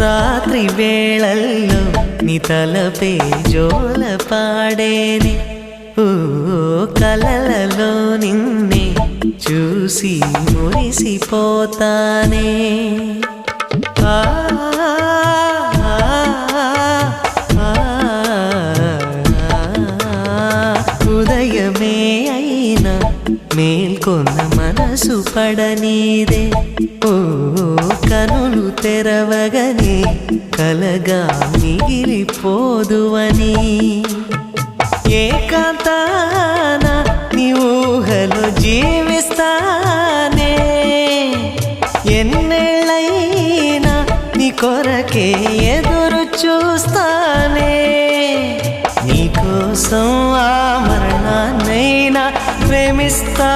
రాత్రి వేళల్లో నీ తలపే జోల పాడేనే ఓ కలలలో నిన్నే చూసి మురిసిపోతానే ఉదయమే అయినా మేల్కొన్న మనసు పడనీదే ఓ కనులు తెరవగనే కలగా మిగిలిపోదువని ఏకాంతాన నీ ఊహలో జీవిస్తానే ఎన్నేళ్ళైనా నీ కొరకే ఎదురు చూస్తానే నీకోసం ఆ మరణాన్నైనా ప్రేమిస్తా